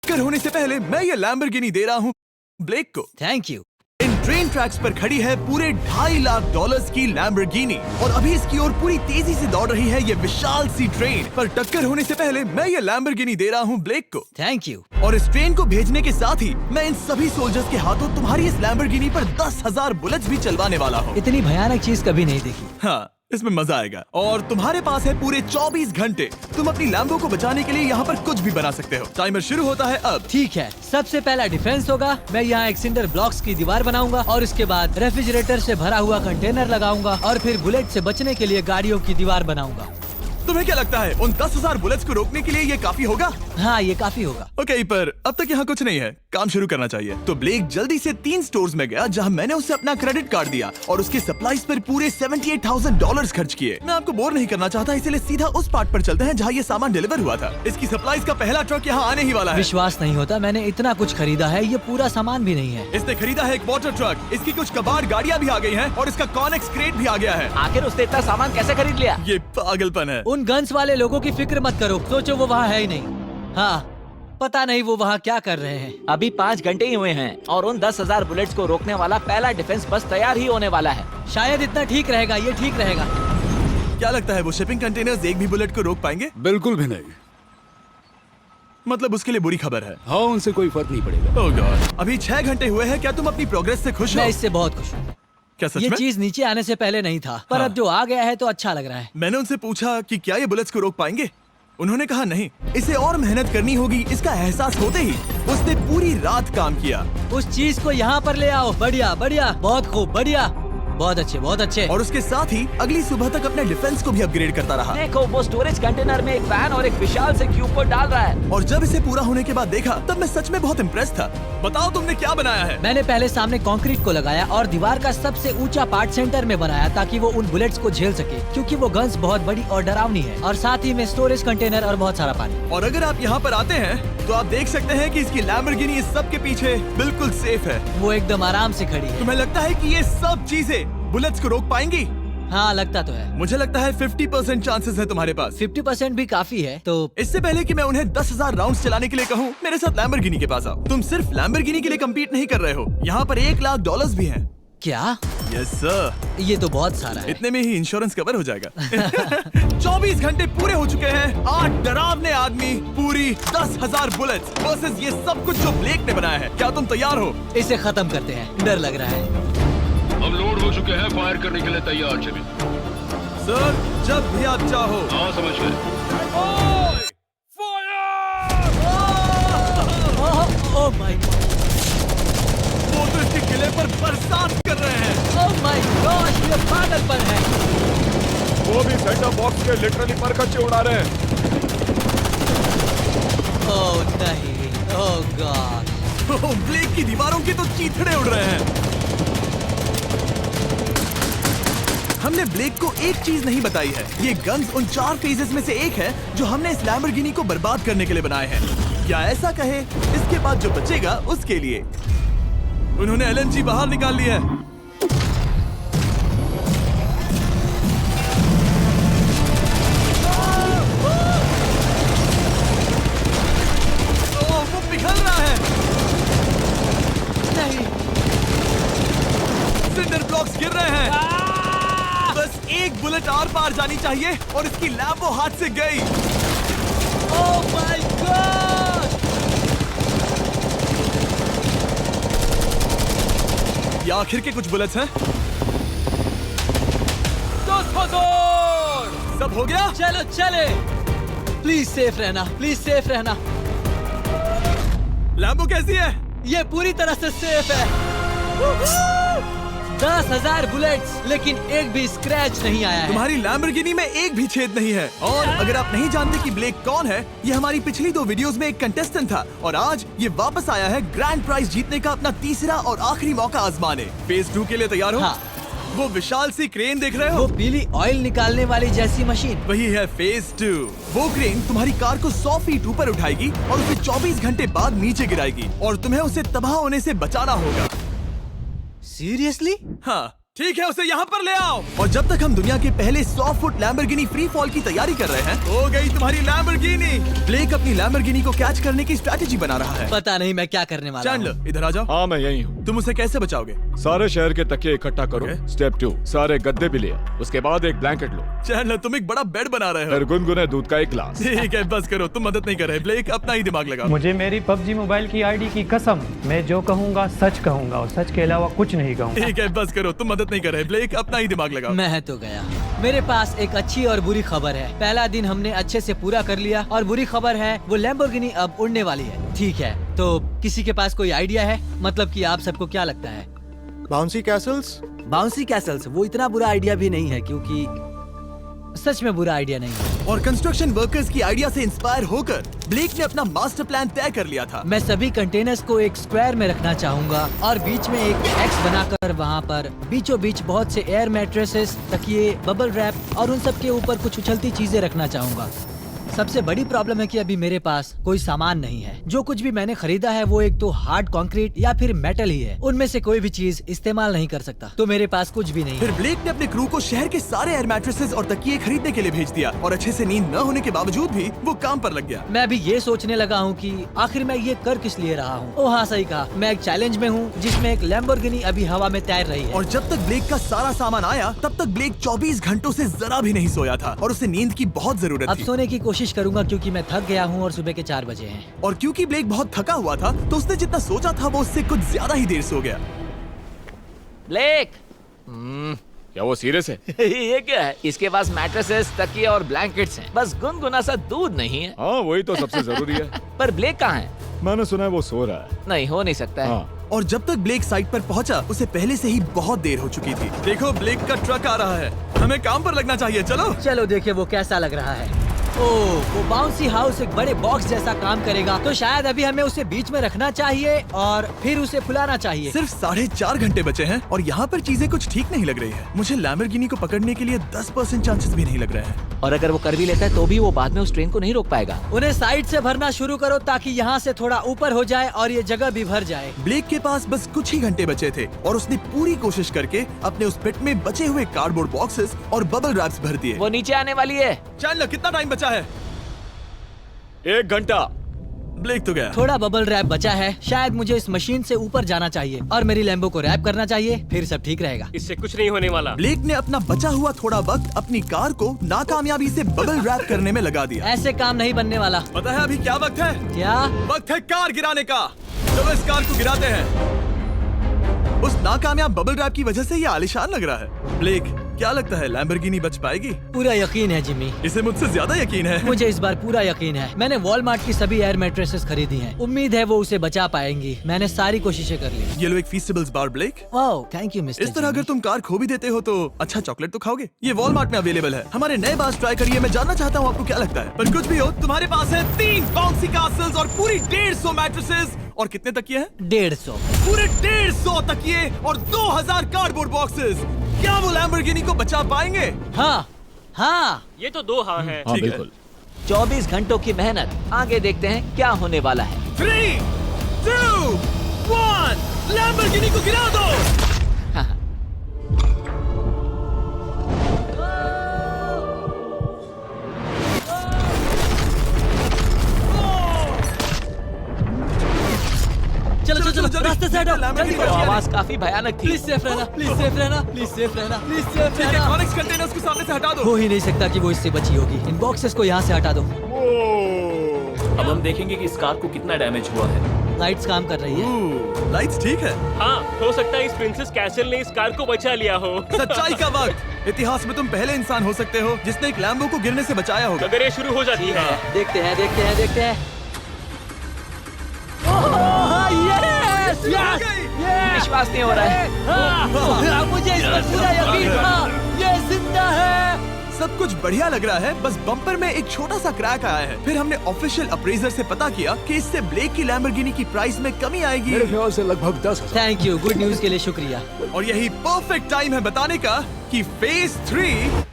टक्कर होने से पहले मैं ये लैम्बोर्गिनी दे रहा हूँ ब्लेक को। Thank you. In train tracks पर खड़ी है पूरे $2.5 लाख की लैम्बोर्गिनी और अभी इसकी ओर पूरी तेजी से दौड़ रही है ये विशाल सी ट्रेन। पर टक्कर होने से पहले मैं ये लैम्बोर्गिनी दे रहा हूँ ब्लेक को। Thank you. और इस ट्रेन को भेजने के साथ ही मैं इन सभी सोल्जर्स के हाथों तुम्हारी इस लैम्बोर्गिनी पर 10,000 बुलेट्स भी चलवाने वाला हूँ। इतनी भयानक चीज कभी नहीं देखी। हाँ, इसमें मजा आएगा। और तुम्हारे पास है पूरे 24 घंटे। तुम अपनी लैम्बो को बचाने के लिए यहाँ पर कुछ भी बना सकते हो। टाइमर शुरू होता है अब। ठीक है, सबसे पहला डिफेंस होगा। मैं यहाँ एक सिंडर ब्लॉक्स की दीवार बनाऊंगा और इसके बाद रेफ्रिजरेटर से भरा हुआ कंटेनर लगाऊंगा और फिर बुलेट से बचने के लिए गाड़ियों की दीवार बनाऊंगा। तुम्हें क्या लगता है उन 10,000 बुलेट्स को रोकने के लिए ये काफी होगा? हाँ, ये काफी होगा। ओके, पर अब तक यहाँ कुछ नहीं है, काम शुरू करना चाहिए। तो ब्लेक जल्दी से 3 स्टोर्स में गया जहाँ मैंने उसे अपना क्रेडिट कार्ड दिया और उसके सप्लाईज पर पूरे $78,000 खर्च किए। मैं आपको बोर नहीं करना चाहता, इसलिए सीधा उस पार्ट पर चलते हैं जहाँ ये सामान डिलीवर हुआ था। इसकी सप्लाईज का पहला ट्रक यहाँ आने ही वाला है। विश्वास नहीं होता, मैंने इतना कुछ खरीदा है, ये पूरा सामान भी नहीं है। इसने खरीदा है एक वाटर ट्रक, इसकी कुछ कबाड़ गाड़ियाँ भी आ गई हैं और इसका कॉनेक्स क्रेट भी आ गया है। आखिर उसने इतना सामान कैसे खरीद लिया? ये पागलपन है। उन गन्स वाले लोगों की फिक्र मत करो, सोचो वो वहाँ है ही नहीं। हाँ, पता नहीं वो वहाँ क्या कर रहे हैं। अभी 5 घंटे ही हुए हैं और उन 10,000 बुलेट्स को रोकने वाला पहला डिफेंस बस तैयार ही होने वाला है। शायद इतना ठीक रहेगा, ये ठीक रहेगा। क्या लगता है वो शिपिंग कंटेनर्स एक भी बुलेट को रोक पाएंगे? बिल्कुल भी नहीं। मतलब उसके लिए बुरी खबर है। हाँ, उनसे कोई फर्क नहीं पड़ेगा। ओह गॉड, अभी 6 घंटे हुए हैं। क्या तुम अपनी प्रोग्रेस से खुश हो? मैं इससे बहुत खुश हूँ। क्या सच ये में? चीज नीचे आने से पहले नहीं था, पर हाँ। अब जो आ गया है तो अच्छा लग रहा है। मैंने उनसे पूछा कि क्या ये बुलेट्स को रोक पाएंगे। उन्होंने कहा नहीं, इसे और मेहनत करनी होगी। इसका एहसास होते ही उसने पूरी रात काम किया। उस चीज को यहाँ पर ले आओ। बढ़िया बढ़िया, बहुत खूब, बढ़िया, बहुत अच्छे, बहुत अच्छे। और उसके साथ ही अगली सुबह तक अपने डिफेंस को भी अपग्रेड करता रहा। देखो, वो स्टोरेज कंटेनर में एक वैन और एक विशाल से क्यूब को डाल रहा है। और जब इसे पूरा होने के बाद देखा तब मैं सच में बहुत इम्प्रेस था। बताओ तुमने क्या बनाया है? मैंने पहले सामने कंक्रीट को लगाया और दीवार का सबसे ऊंचा पार्ट सेंटर में बनाया ताकि वो उन बुलेट्स को झेल सके, क्योंकि वो गन्स बहुत बड़ी और डरावनी है। और साथ ही में स्टोरेज कंटेनर और बहुत सारा पानी। और अगर आप यहाँ पर आते हैं तो आप देख सकते हैं कि इसकी लैम्बोर्गिनी इस सब के पीछे बिल्कुल सेफ है। वो एकदम आराम से खड़ी है। तुम्हें लगता है कि ये सब चीजें बुलेट्स को रोक पाएंगी? हाँ, लगता तो है। मुझे लगता है 50% चांसेस है तुम्हारे पास। 50% भी काफी है। तो इससे पहले कि मैं उन्हें 10,000 राउंड्स चलाने के लिए कहूँ, मेरे साथ लैम्बोर्गिनी के पास आओ। तुम सिर्फ लैम्बोर्गिनी के लिए कम्पीट नहीं कर रहे हो, यहाँ पर $1 लाख भी हैं। क्या? Yes sir. ये तो बहुत सारा है। इतने में ही इंश्योरेंस कवर हो जाएगा। 24 घंटे पूरे हो चुके हैं। 8 डरावने आदमी, पूरी 10,000 बुलेट्स वर्सेस ये सब कुछ जो ब्लेक ने बनाया है। क्या तुम तैयार हो? इसे खत्म करते हैं, डर लग रहा है। हम लोड हो चुके हैं, फायर करने के लिए तैयार। चलिए सर, जब भी आप चाहो। हाँ, समझ गए। ओह माय गॉड, वो तो इसके किले पर बरसात कर रहे हैं। ओह माय गॉड, ये पागलपन है। वो भी सेटअप बॉक्स के लिटरली पर कच्चे उड़ा रहे हैं। ओह नहीं, ओह गॉड। ब्लेक की दीवारों के तो चीथड़े उड़ रहे हैं। हमने ब्लेक को एक चीज नहीं बताई है, ये गन्स उन 4 फेजेस में से एक है जो हमने इस लैम्बोर्गिनी को बर्बाद करने के लिए बनाए हैं। या ऐसा कहे, इसके बाद जो बचेगा उसके लिए। उन्होंने LNG बाहर निकाल लिया है। वो पिघल रहा है। नहीं, सिंडर ब्लॉक्स गिर रहे हैं। बस एक बुलेट आर पार जानी चाहिए और इसकी लैम्बो हाथ से गई। Oh my God. ये आखिर के कुछ बुलेट्स हैं। सब हो गया? चलो चले। प्लीज सेफ रहना, प्लीज सेफ रहना। लैम्बो कैसी है? ये पूरी तरह से सेफ है। 10,000 बुलेट्स, लेकिन एक भी स्क्रैच नहीं आया है। तुम्हारी लैम्बोर्गिनी में एक भी छेद नहीं है। और अगर आप नहीं जानते कि ब्लेक कौन है, ये हमारी पिछली 2 वीडियोस में एक कंटेस्टेंट था और आज ये वापस आया है ग्रैंड प्राइज जीतने का अपना तीसरा और आखिरी मौका आजमाने। फेज 2 के लिए तैयार हो? हाँ। वो विशाल सी क्रेन देख रहे हो? वो पीली ऑयल निकालने वाली जैसी मशीन। वही है फेज 2। वो क्रेन तुम्हारी कार को 100 फीट ऊपर उठाएगी और उसे 24 घंटे बाद नीचे गिराएगी और तुम्हें उसे तबाह होने से बचाना होगा। सीरियसली? हाँ, ठीक है, उसे यहाँ पर ले आओ। और जब तक हम दुनिया के पहले 100 फुट लैम्बोर्गिनी फ्री फॉल की तैयारी कर रहे हैं, हो गई तुम्हारी लैम्बोर्गिनी। ब्लेक अपनी लैम्बोर्गिनी को कैच करने की स्ट्रैटेजी बना रहा है। पता नहीं मैं क्या करने वाला हूँ। चैंडलर, इधर आ जाओ। हाँ, मैं यही हूँ। तुम उसे कैसे बचाओगे? सारे शहर के तकिए इकट्ठा करो। Okay. स्टेप 2, सारे गद्दे भी ले आओ। उसके बाद एक ब्लैंकेट लो। चैंडलर, तुम एक बड़ा बेड बना रहे हो। फिर गुनगुने दूध का एक गिलास। ठीक है, बस करो, तुम मदद नहीं कर रहे। ब्लेक, अपना ही दिमाग लगाओ। मुझे मेरी PUBG मोबाइल की आईडी की कसम, मैं जो कहूँगा सच कहूँगा और सच के अलावा कुछ नहीं कहूँगा। ठीक है, बस करो, तुम मदद नहीं कर रहे। ब्लेक, अपना ही दिमाग लगाओ। मैं तो गया। मेरे पास एक अच्छी और बुरी खबर है। पहला दिन हमने अच्छे से पूरा कर लिया और बुरी खबर है वो लैम्बोर्गिनी अब उड़ने वाली है। ठीक है, तो किसी के पास कोई आइडिया है? मतलब कि आप सबको क्या लगता है? Bouncy Castle's? बाउंसी कैसल्स वो इतना बुरा आइडिया भी नहीं है, क्योंकि सच में बुरा आइडिया नहीं है। और कंस्ट्रक्शन वर्कर्स की आइडिया से इंस्पायर होकर ब्लेक ने अपना मास्टर प्लान तय कर लिया था। मैं सभी कंटेनर्स को एक स्क्वायर में रखना चाहूंगा और बीच में एक एक्स बनाकर वहाँ पर बीचों बीच बहुत से एयर मैट्रेसेस, तकिए, बबल रैप और उन सब के ऊपर कुछ उछलती चीजें रखना चाहूंगा। सबसे बड़ी प्रॉब्लम है कि अभी मेरे पास कोई सामान नहीं है। जो कुछ भी मैंने खरीदा है वो एक तो हार्ड कंक्रीट या फिर मेटल ही है। उनमें से कोई भी चीज इस्तेमाल नहीं कर सकता, तो मेरे पास कुछ भी नहीं फिर है। ब्लेक ने अपने क्रू को शहर के सारे एयर मैट्रेसेस और तकिए खरीदने के लिए भेज दिया और अच्छे से नींद न होने के बावजूद भी वो काम पर लग गया। मैं अभी ये सोचने लगा हूँ कि आखिर मैं ये कर किस लिए रहा हूँ। ओह हाँ, सही कहा, मैं एक चैलेंज में हूँ जिसमें एक लैम्बोर्गिनी अभी हवा में तैर रही है। और जब तक ब्लेक का सारा सामान आया तब तक ब्लेक 24 घंटों से जरा भी नहीं सोया था और उसे नींद की बहुत जरूरत अब थी। सोने की कोशिश करूंगा क्योंकि मैं थक गया हूँ और सुबह के 4 बजे हैं। और क्योंकि ब्लेक बहुत थका हुआ था तो उसने जितना सोचा था वो उससे कुछ ज्यादा ही देर सो गया। ब्लेक क्या वो सीरियस है? ये क्या है? इसके पास मैट्रेसेस, तकिए और ब्लैंकेट्स हैं। बस गुनगुना सा दूध नहीं है। हाँ, वही तो सबसे जरूरी है। पर ब्लेक कहाँ है? मैंने सुना है वो सो रहा है। नहीं, हो नहीं सकता है। हाँ, और जब तक ब्लेक साइट पर पहुंचा उसे पहले से ही बहुत देर हो चुकी थी। देखो, ब्लेक का ट्रक आ रहा है, हमें काम पर लगना चाहिए। चलो चलो देखिए वो कैसा लग रहा है। ओह, वो बाउंसी हाउस एक बड़े बॉक्स जैसा काम करेगा, तो शायद अभी हमें उसे बीच में रखना चाहिए और फिर उसे फुलाना चाहिए। सिर्फ 4.5 घंटे बचे हैं और यहाँ पर चीजें कुछ ठीक नहीं लग रही है। मुझे लैम्बोर्गिनी को पकड़ने के लिए 10% चांसेस भी नहीं लग रहे हैं। और अगर वो कर भी लेता है तो भी वो बाद में उस ट्रेन को नहीं रोक पाएगा। उन्हें साइड से भरना शुरू करो ताकि यहाँ से थोड़ा ऊपर हो जाए और ये जगह भी भर जाए। ब्लेक के पास बस कुछ ही घंटे बचे थे और उसने पूरी कोशिश करके अपने उस पिट में बचे हुए कार्डबोर्ड बॉक्सेस और बबल रैप्स भर दिए। वो नीचे आने वाली है। चैंडलर, कितना टाइम बचा है? 1 घंटा। ब्लेक तो गया। थोड़ा बबल रैप बचा है। शायद मुझे इस मशीन से ऊपर जाना चाहिए और मेरी लैम्बो को रैप करना चाहिए, फिर सब ठीक रहेगा। इससे कुछ नहीं होने वाला। ब्लेक ने अपना बचा हुआ थोड़ा वक्त अपनी कार को नाकामयाबी से बबल रैप करने में लगा दिया। ऐसे काम नहीं बनने वाला। पता है अभी क्या वक्त है? क्या? वक्त है कार गिराने का। चलो इस कार को गिराते हैं। उस नाकामयाब बबल रैप की वजह से ये आलिशान लग रहा है। ब्लेक, क्या लगता है लैम्बोर्गिनी बच पाएगी? पूरा यकीन है जिमी, इसे मुझसे ज्यादा यकीन है। मुझे इस बार पूरा यकीन है। मैंने वॉलमार्ट की सभी एयर मैट्रेसेस खरीदी हैं। उम्मीद है वो उसे बचा पाएंगी। मैंने सारी कोशिशें कर ली। ये लो एक फीस्टेबल्स बार ब्लेक। वाह, थैंक यू मिस्टर। इस तरह अगर तुम कार खो भी देते हो तो अच्छा चॉकलेट तो खाओगे। ये वॉलमार्ट में अवेलेबल है। हमारे नए बार्स ट्राई करिए। मैं जानना चाहता हूँ आपको क्या लगता है। पर कुछ भी हो, तुम्हारे पास है 3 बाउंसी कैसल्स और पूरी 150 मैट्रेसेस और कितने तकिए हैं? 150। पूरे 150 तकिए और 2000 कार्डबोर्ड बॉक्सेस। क्या वो लैम्बोर्गिनी को बचा पाएंगे? हाँ हाँ, ये तो 2 हाँ है। हाँ, ठीक है। बिल्कुल। 24 घंटों की मेहनत। आगे देखते हैं क्या होने वाला है। 3, 2, 1, लैम्बोर्गिनी को गिरा दो। चलो चलो चलो, जल्दी, रास्ते से हटो, लैम्बोर्गिनी जल्दी बच वो गया। आवाज काफी भयानक थी। प्लीज सेफ रहना, प्लीज सेफ रहना, प्लीज सेफ रहना, प्लीज सेफ ठीक है, रहना। कॉनिक्स कंटेनर्स को सामने से हटा दो। हो ही नहीं सकता कि वो इससे बची होगी। इन बॉक्सेस को यहाँ से हटा दो। अब हम देखेंगे कि इस कार को कितना डैमेज हुआ है। लाइट्स काम कर रही है। लाइट्स ठीक है। हाँ, हो सकता है इस प्रिंसेस कैसल ने इस कार को बचा लिया हो। सच्चाई का वक्त। इतिहास में तुम पहले इंसान हो सकते हो जिसने एक लैम्बो को गिरने से बचाया होगा। अगर ये शुरू हो जाती है। देखते हैं देखते हैं देखते हैं। ओह, yes, yes, yes, विश्वास नहीं हो रहा है। हाँ, मुझे इस पर पूरा यकीन था। ये जिंदा है। सब कुछ बढ़िया लग रहा है, बस बम्पर में एक छोटा सा क्रैक आया है। फिर हमने ऑफिशियल अप्रेजर से पता किया कि इससे ब्लेक की लैम्बोर्गिनी की प्राइस में कमी आएगी। मेरे ख्याल से लगभग 10,000। थैंक यू, गुड न्यूज के लिए शुक्रिया। और यही परफेक्ट टाइम है बताने का कि फेज 3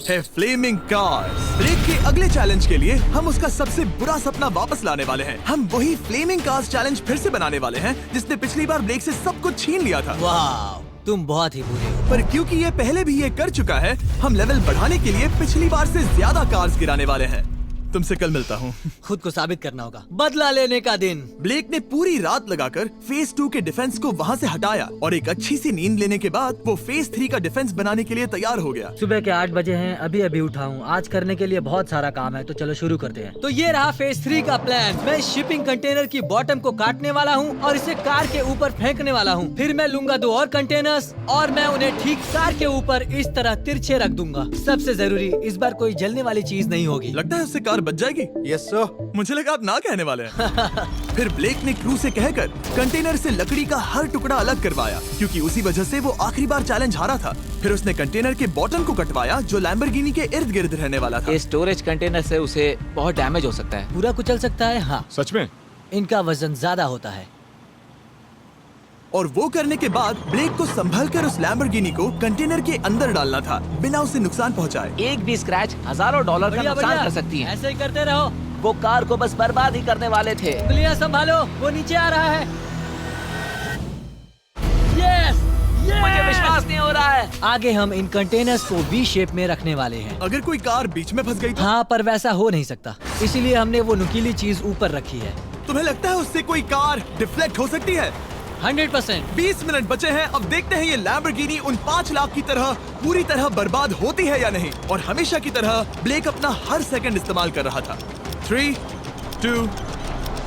है फ्लेमिंग कार्स। ब्लेक के अगले चैलेंज के लिए हम उसका सबसे बुरा सपना वापस लाने वाले हैं। हम वही फ्लेमिंग कार्स चैलेंज फिर से बनाने वाले हैं जिसने पिछली बार ब्लेक से सब कुछ छीन लिया था। वाह, तुम बहुत ही बुरे हो। पर क्योंकि ये पहले भी ये कर चुका है, हम लेवल बढ़ाने के लिए पिछली बार से ज्यादा कार्स गिराने वाले हैं। तुमसे कल मिलता हूँ। खुद को साबित करना होगा। बदला लेने का दिन। ब्लेक ने पूरी रात लगाकर फेज 2 के डिफेंस को वहाँ से हटाया और एक अच्छी सी नींद लेने के बाद वो फेज 3 का डिफेंस बनाने के लिए तैयार हो गया। सुबह के 8 बजे हैं, अभी अभी उठा हूँ। आज करने के लिए बहुत सारा काम है, तो चलो शुरू करते हैं। तो ये रहा फेज 3 का प्लान। मैं शिपिंग कंटेनर की बॉटम को काटने वाला हूँ और इसे कार के ऊपर फेंकने वाला हूँ। फिर मैं लूंगा 2 और कंटेनर्स और मैं उन्हें ठीक कार के ऊपर इस तरह तिरछे रख दूंगा। सबसे जरूरी, इस बार कोई जलने वाली चीज नहीं होगी। लगता है उससे कार बच जाएगी। Yes sir. मुझे लगा आप ना कहने वाले हैं। फिर ब्लेक ने क्रू से कहकर कंटेनर से लकड़ी का हर टुकड़ा अलग करवाया, क्योंकि उसी वजह से वो आखिरी बार चैलेंज हारा था। फिर उसने कंटेनर के बॉटम को कटवाया जो लैम्बोर्गिनी के इर्द गिर्द रहने वाला था। ये स्टोरेज कंटेनर से उसे बहुत डैमेज हो सकता है। पूरा कुचल सकता है। हाँ, सच में? इनका वजन ज्यादा होता है। और वो करने के बाद ब्लेक को संभल कर उस लैम्बोर्गिनी को कंटेनर के अंदर डालना था, बिना उसे नुकसान पहुंचाए। एक भी स्क्रैच हजारों डॉलर का बढ़िया, नुकसान बढ़िया। कर सकती है। ऐसे ही करते रहो। वो कार को बस बर्बाद ही करने वाले थे। उंगलियां संभालो, वो नीचे आ रहा है। यस, मुझे विश्वास नहीं हो रहा है। आगे हम इन कंटेनर्स को वी शेप में रखने वाले हैं। अगर कोई कार बीच में फंस गई तो हाँ, पर वैसा हो नहीं सकता, इसीलिए हमने वो नुकीली चीज ऊपर रखी है। तुम्हें लगता है उससे कोई कार डिफ्लेक्ट हो सकती है? 100%। 20 मिनट बचे हैं। अब देखते हैं ये लैम्बोर्गिनी उन 5 लाख की तरह पूरी तरह बर्बाद होती है या नहीं। और हमेशा की तरह ब्लेक अपना हर सेकंड इस्तेमाल कर रहा था। 3, 2,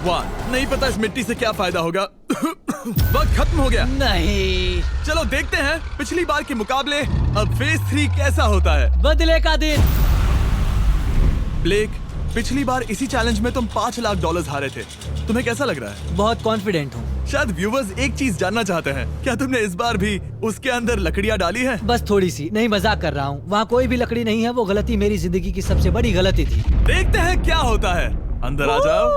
1। नहीं पता इस मिट्टी से क्या फायदा होगा। वक्त खत्म हो गया। नहीं, चलो देखते हैं पिछली बार के मुकाबले अब फेज 3 कैसा होता है। बदले का दिन। ब्लेक, पिछली बार इसी चैलेंज में तुम $5 लाख हारे थे। तुम्हें कैसा लग रहा है? बहुत कॉन्फिडेंट हूँ। शायद व्यूवर्स एक चीज जानना चाहते हैं, क्या तुमने इस बार भी उसके अंदर लकड़ियाँ डाली हैं? बस थोड़ी सी, नहीं मजाक कर रहा हूँ। वहाँ कोई भी लकड़ी नहीं है। वो गलती मेरी जिंदगी की सबसे बड़ी गलती थी। देखते हैं क्या होता है। अंदर आ जाओ।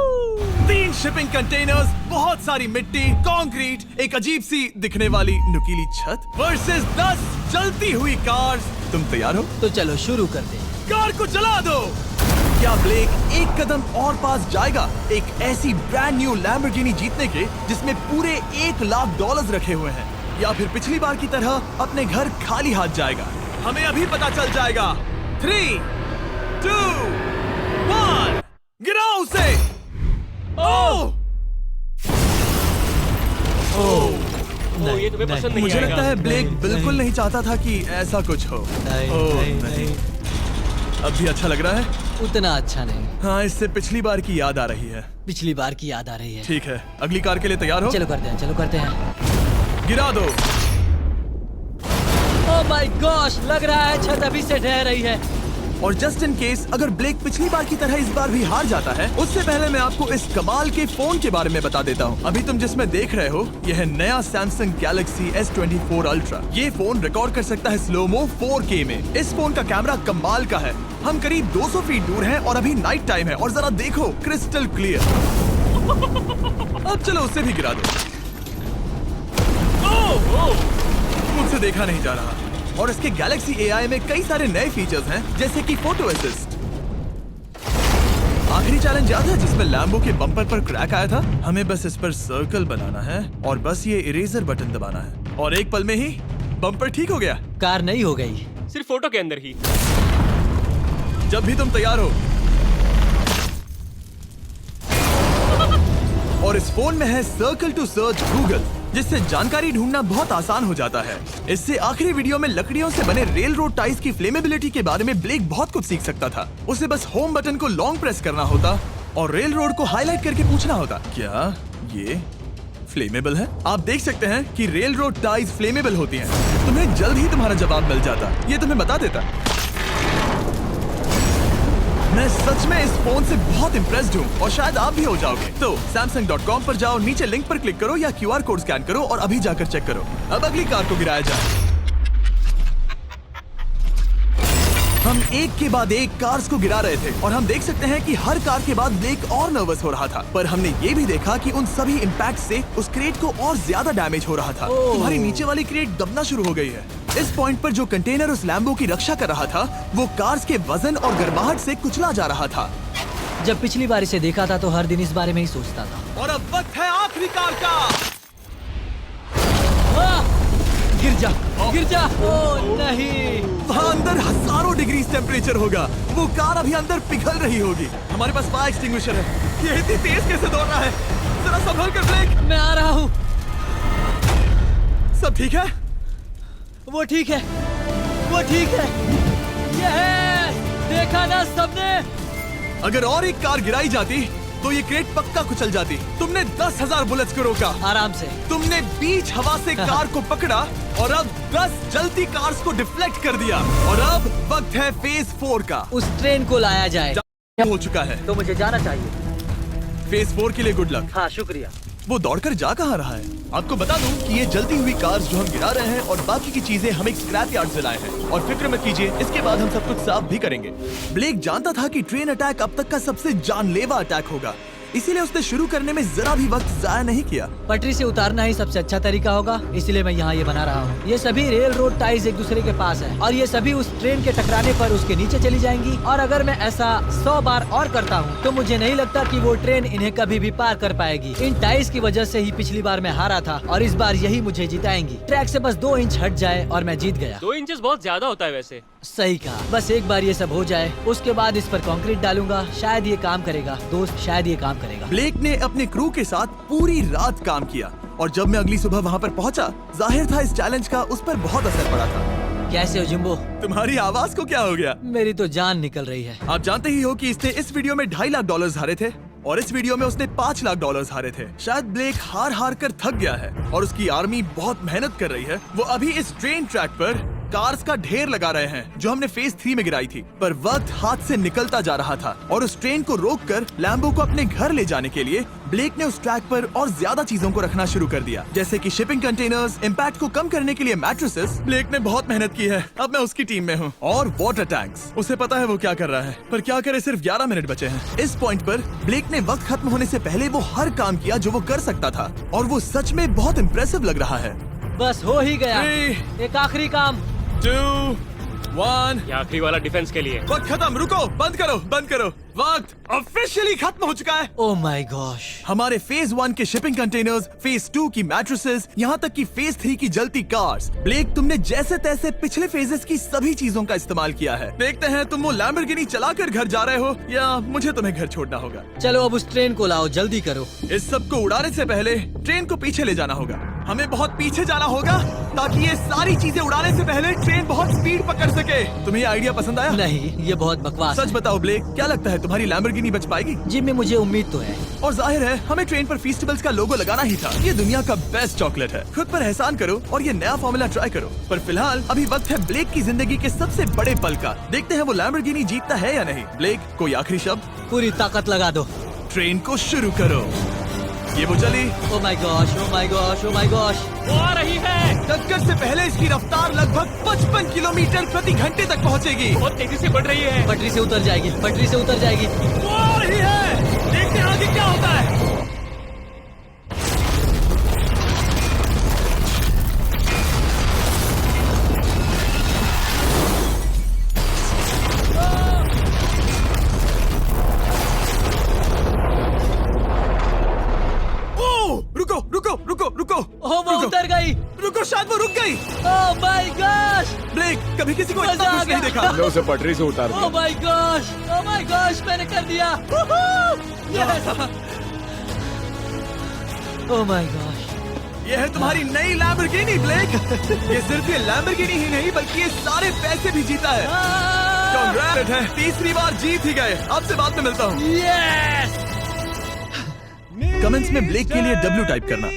3 शिपिंग कंटेनर्स, बहुत सारी मिट्टी, कंक्रीट, एक अजीब सी दिखने वाली नुकीली छत वर्सेस 10 जलती हुई कार्स। तुम तैयार हो? तो चलो शुरू करते हैं। कार को जला दो। क्या ब्लेक एक कदम और पास जाएगा एक ऐसी ब्रांड न्यू लैम्बोर्गिनी जीतने के जिसमें पूरे $1 लाख रखे हुए हैं, या फिर पिछली बार की तरह अपने घर खाली हाथ जाएगा? हमें अभी पता चल जाएगा। 3, 2, 1, गिराओ उसे। ओह! ओ, ये तुम्हें पसंद नहीं मुझे आएगा। लगता है ब्लेक बिल्कुल नहीं चाहता था कि ऐसा कुछ हो। ओह, नहीं। अब भी अच्छा लग रहा है? उतना अच्छा नहीं। हाँ, इससे पिछली बार की याद आ रही है। पिछली बार की याद आ रही है। ठीक है, अगली कार के लिए तैयार हो? चलो करते हैं, चलो करते हैं। गिरा दो। ओह माय गॉश, लग रहा है छत अभी से ढह रही है। और जस्ट इन केस अगर ब्लेक पिछली बार की तरह इस बार भी हार जाता है, उससे पहले मैं आपको इस कमाल के फोन के बारे में बता देता हूँ। अभी तुम जिसमें देख रहे हो, यह है नया सैमसंग गैलेक्सी S24 अल्ट्रा। ये फोन रिकॉर्ड कर सकता है स्लोमो 4K में। इस फोन का कैमरा कमाल का है। हम करीब 200 फीट दूर हैं और अभी नाइट टाइम है, और जरा देखो, क्रिस्टल क्लियर। अब चलो उसे भी गिरा दो। मुझसे देखा नहीं जा रहा। और इसके गैलेक्सी AI में कई सारे नए फीचर्स हैं, जैसे कि फोटो असिस्ट। आखिरी चैलेंज याद है जिसमें लैम्बो के बम्पर पर क्रैक आया था? हमें बस इस पर सर्कल बनाना है और बस ये इरेजर बटन दबाना है, और एक पल में ही बम्पर ठीक हो गया। कार नई हो गई। सिर्फ फोटो के अंदर ही। जब भी तुम तैयार हो। और इस फोन में है सर्कल टू सर्च गूगल, जिससे जानकारी ढूंढना बहुत आसान हो जाता है। इससे आखिरी वीडियो में लकड़ियों से बने रेल रोड टाइज की फ्लेमेबिलिटी के बारे में ब्लेक बहुत कुछ सीख सकता था। उसे बस होम बटन को लॉन्ग प्रेस करना होता और रेल रोड को हाईलाइट करके पूछना होता, क्या ये फ्लेमेबल है? आप देख सकते हैं कि रेल रोड टाइज फ्लेमेबल होती हैं। तुम्हें जल्द ही तुम्हारा जवाब मिल जाता। ये तुम्हें बता देता। मैं सच में इस फोन से बहुत इम्प्रेस्ड हूँ, और शायद आप भी हो जाओगे। तो Samsung.com पर जाओ, नीचे लिंक पर क्लिक करो या QR कोड स्कैन करो और अभी जाकर चेक करो। अब अगली कार को गिराया जाए। हम एक के बाद एक कार्स को गिरा रहे थे, और हम देख सकते हैं कि हर कार के बाद ब्लेक और नर्वस हो रहा था। पर हमने ये भी देखा कि उन सभी इम्पैक्ट से उस क्रेट को और ज्यादा डैमेज हो रहा था। तुम्हारी नीचे वाली क्रेट दबना शुरू हो गई है। इस पॉइंट पर जो कंटेनर उस लैम्बो की रक्षा कर रहा था, वो कार्स के वजन और गर्माहट से कुचला जा रहा था। जब पिछली बार इसे देखा था तो हर दिन इस बारे में ही सोचता था। और अब वक्त है आखिरी कार का। वाह! गिर गिर जा। ओ नहीं। वहाँ अंदर हजारों डिग्री टेम्परेचर होगा। वो कार अभी अंदर पिघल रही होगी। हमारे पास फायर एक्सटिंग्विशर है। ये इतनी तेज कैसे दौड़ रहा है? जरा संभल कर ब्लेक। मैं आ रहा हूँ। सब ठीक है? वो ठीक है, वो ठीक है। ये है, देखा ना सबने। अगर और एक कार गिराई जाती तो ये क्रेट पक्का कुचल जाती। तुमने 10,000 बुलेट्स को रोका। आराम से। तुमने बीच हवा से कार को पकड़ा और अब 10 जलती कार्स को डिफ्लेक्ट कर दिया। और अब वक्त है फेज 4 का। उस ट्रेन को लाया जाए। हो चुका है। तो मुझे जाना चाहिए। फेज 4 के लिए गुड लक। हाँ शुक्रिया। वो दौड़कर जा कहाँ रहा है? आपको बता दूं कि ये जलती हुई कार्स जो हम गिरा रहे हैं और बाकी की चीजें हम एक स्क्रैप यार्ड से लाए हैं। और फिक्र मत कीजिए, इसके बाद हम सब कुछ साफ भी करेंगे। ब्लेक जानता था कि ट्रेन अटैक अब तक का सबसे जानलेवा अटैक होगा, इसीलिए उसने शुरू करने में जरा भी वक्त जाया नहीं किया। पटरी से उतारना ही सबसे अच्छा तरीका होगा, इसलिए मैं यहाँ ये बना रहा हूँ। ये सभी रेल रोड टाइज एक दूसरे के पास है और ये सभी उस ट्रेन के टकराने पर उसके नीचे चली जाएंगी। और अगर मैं ऐसा 100 बार और करता हूँ तो मुझे नहीं लगता कि वो ट्रेन इन्हें कभी भी पार कर पाएगी। इन टाइज की वजह से ही पिछली बार मैं हारा था और इस बार यही मुझे जिताएंगी। ट्रैक से बस 2 इंच हट जाए और मैं जीत गया। 2 इंचेस बहुत ज्यादा होता है वैसे। सही कहा। बस एक बार ये सब हो जाए, उसके बाद इस पर कंक्रीट डालूंगा। शायद ये काम करेगा दोस्त, शायद ये काम करेगा। ब्लेक ने अपने क्रू के साथ पूरी रात काम किया और जब मैं अगली सुबह वहाँ पर पहुँचा, जाहिर था इस चैलेंज का उस पर बहुत असर पड़ा था। कैसे हो जिम्बो? तुम्हारी आवाज को क्या हो गया? मेरी तो जान निकल रही है। आप जानते ही हो कि इसने इस वीडियो में $2.5 लाख हारे थे और इस वीडियो में उसने $5 लाख हारे थे। शायद ब्लेक हार हार कर थक गया है और उसकी आर्मी बहुत मेहनत कर रही है। वो अभी इस ट्रेन ट्रैक पर कार्स का ढेर लगा रहे हैं जो हमने फेज 3 में गिराई थी। पर वक्त हाथ से निकलता जा रहा था और उस ट्रेन को रोककर लैम्बो को अपने घर ले जाने के लिए ब्लेक ने उस ट्रैक पर और ज्यादा चीजों को रखना शुरू कर दिया, जैसे कि शिपिंग कंटेनर्स, इम्पैक्ट को कम करने के लिए मैट्रेसेस। ब्लेक ने बहुत मेहनत की है, अब मैं उसकी टीम में हूँ। और वाटर टैंक्स, उसे पता है वो क्या कर रहा है, पर क्या करे, सिर्फ 11 मिनट बचे हैं। इस पॉइंट पर ब्लेक ने वक्त खत्म होने से पहले वो हर काम किया जो वो कर सकता था और वो सच में बहुत इम्प्रेसिव लग रहा है। बस हो ही गया। 3, एक आखिरी काम। 2, 1। ये आखिरी वाला डिफेंस के लिए। वक्त खत्म, रुको, बंद करो, बंद करो। वक्त ऑफिशियली खत्म हो चुका है। Oh my gosh. हमारे फेज 1 के शिपिंग कंटेनर्स, फेज 2 की मैट्रेसेस, यहाँ तक कि फेज 3 की जलती कार्स। ब्लेक, तुमने जैसे तैसे पिछले फेजेस की सभी चीजों का इस्तेमाल किया है। देखते हैं तुम वो लैम्बोर्गिनी चलाकर घर जा रहे हो या मुझे तुम्हें घर छोड़ना होगा। चलो अब उस ट्रेन को लाओ, जल्दी करो। इस सब को उड़ाने से पहले ट्रेन को पीछे ले जाना होगा। हमें बहुत पीछे जाना होगा ताकि ये सारी चीजें उड़ाने से पहले ट्रेन बहुत स्पीड पकड़ सके। तुम्हें ये आइडिया पसंद आया? नहीं, ये बहुत बकवास सच है। बताओ ब्लेक, क्या लगता है तुम्हारी लैम्बोर्गिनी बच पाएगी? जिम्मी, मुझे उम्मीद तो है। और जाहिर है हमें ट्रेन पर फेस्टिवल्स का लोगो लगाना ही था। ये दुनिया का बेस्ट चॉकलेट है। खुद पर एहसान करो और ये नया फॉर्मूला ट्राई करो। पर फिलहाल अभी वक्त है ब्लेक की जिंदगी के सबसे बड़े पल का। देखते हैं वो लैम्बोर्गिनी जीतता है या नहीं। ब्लेक, कोई आखिरी शब्द? पूरी ताकत लगा दो। ट्रेन को शुरू करो। ये वो चली। Oh my gosh, oh my gosh, oh my gosh. वो आ रही है। टक्कर से पहले इसकी रफ्तार लगभग 55 किलोमीटर प्रति घंटे तक पहुंचेगी। बहुत तेजी से बढ़ रही है। पटरी से उतर जाएगी, पटरी से उतर जाएगी। वो आ रही है। देखते हैं आगे क्या होता है। रुको रुको रुको रुको। ओह, वो रुको, उतर गई। रुको, शायद वो रुक गई। Oh my gosh. ब्लेक, कभी किसी को मजा इतना आ खुश नहीं गया। देखा। हमने उसे पटरी से उतार ओह दिया। My gosh, oh my gosh, मैंने कर दिया। Yes! Oh my gosh. ये है तुम्हारी नई लैम्बोर्गिनी ब्लेक। ये सिर्फ ये लैम्बोर्गिनी ही नहीं बल्कि ये सारे पैसे भी जीता है। कांग्रेट है, तीसरी बार जीत ही गए। आपसे बाद में मिलता हूँ। यस। कमेंट्स में ब्लेक के लिए W टाइप करना।